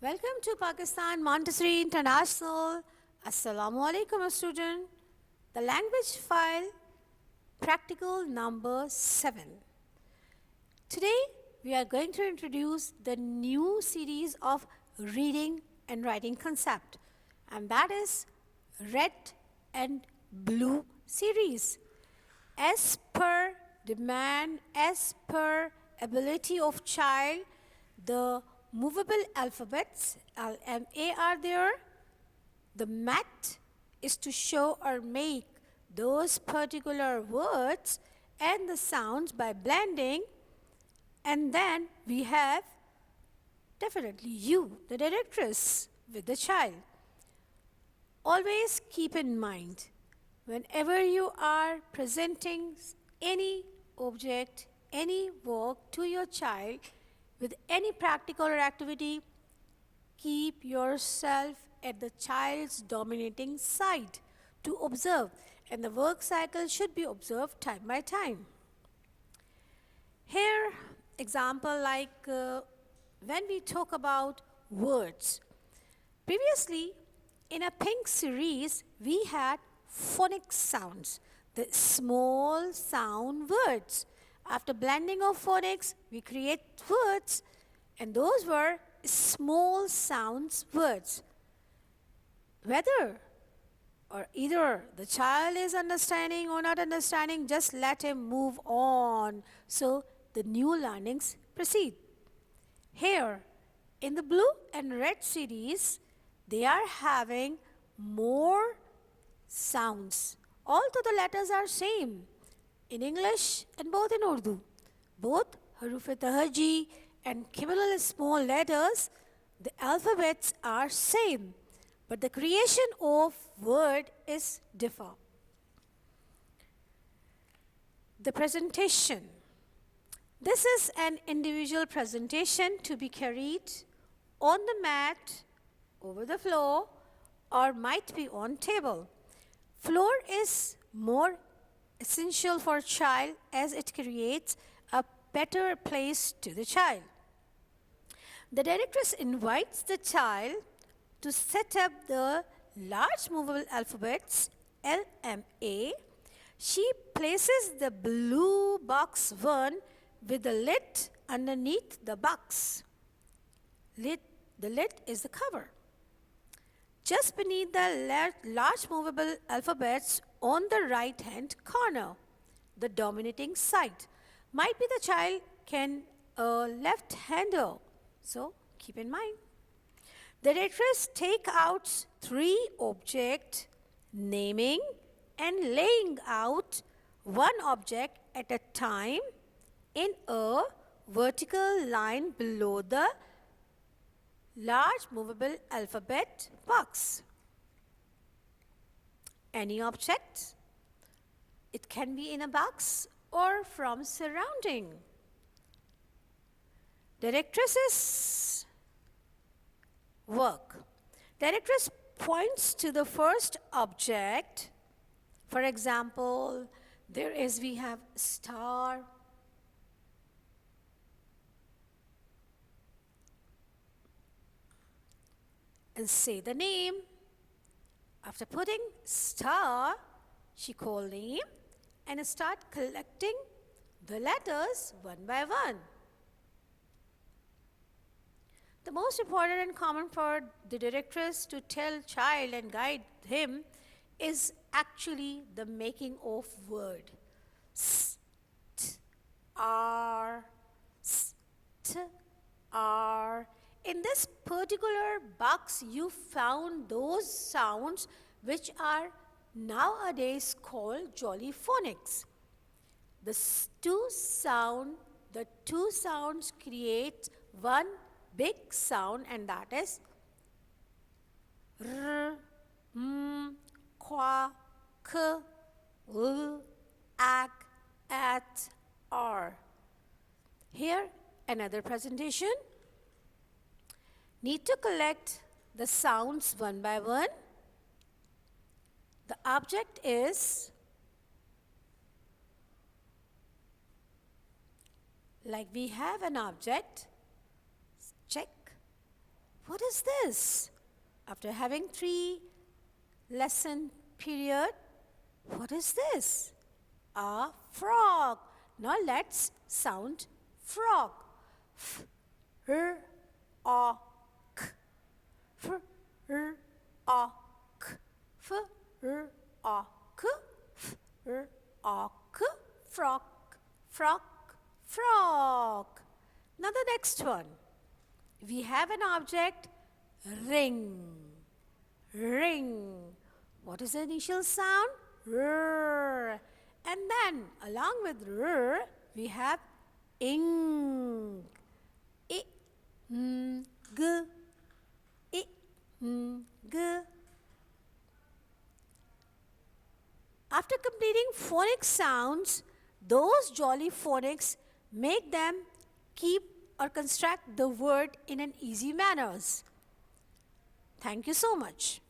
Welcome to Pakistan Montessori International. Assalamu alaikum, student. The language file, practical number 7. Today, we are going to introduce the new series of reading and writing concept, and that is red and blue series. As per demand, as per ability of child, the movable alphabets L, M, A are there. The math is to show or make those particular words and the sounds by blending. And then we have definitely you, the directress, with the child. Always keep in mind, whenever you are presenting any object, any work to your child, with any practical or activity, keep yourself at the child's dominating side to observe, and the work cycle should be observed time by time. Here, example like when we talk about words. Previously, in a pink series, we had phonic sounds, the small sound words. After blending of phonics, we create words, and those were small sounds words. Whether or either the child is understanding or not understanding, just let him move on so the new learnings proceed. Here, in the blue and red series, they are having more sounds. Although the letters are same in English and both in Urdu. Both Haruf-e-Tahaji and capital small letters, the alphabets are same, but the creation of word is differ. The presentation. This is an individual presentation to be carried on the mat, over the floor, or might be on table. Floor is more essential for a child as it creates a better place to the child. The directress invites the child to set up the large movable alphabets L, M, A. She places the blue box 1 with the lid underneath the box. The lid is the cover. Just beneath the large movable alphabets on the right hand corner, the dominating side. Might be the child can left hander, so keep in mind. The directress take out 3 objects, naming and laying out one object at a time in a vertical line below the large movable alphabet box. Any object, it can be in a box or from surrounding. Directress's work. Directress points to the first object. For example, we have star, and say the name. After putting star, she call name and start collecting the letters one by one. The most important and common for the directress to tell child and guide him is actually the making of word. S, t, r, s, t, r. In this particular box, you found those sounds which are nowadays called jolly phonics. The two sounds create one big sound, and that is r, m, qua, k, l, ag, at, r. Here, another presentation. Need to collect the sounds one by one. The object is like we have an object. Check. What is this? After having 3 lesson period, what is this? A frog. Now let's sound frog. F, r, a, k. F, r, a, k. F, r, a, k. F, r, a, k. Frog, frog, frog. Now the next one. We have an object, ring. Ring. What is the initial sound? R. And then along with r, we have ing. I, g, I, g. After completing phonic sounds, those jolly phonics make them keep or construct the word in an easy manners. Thank you so much.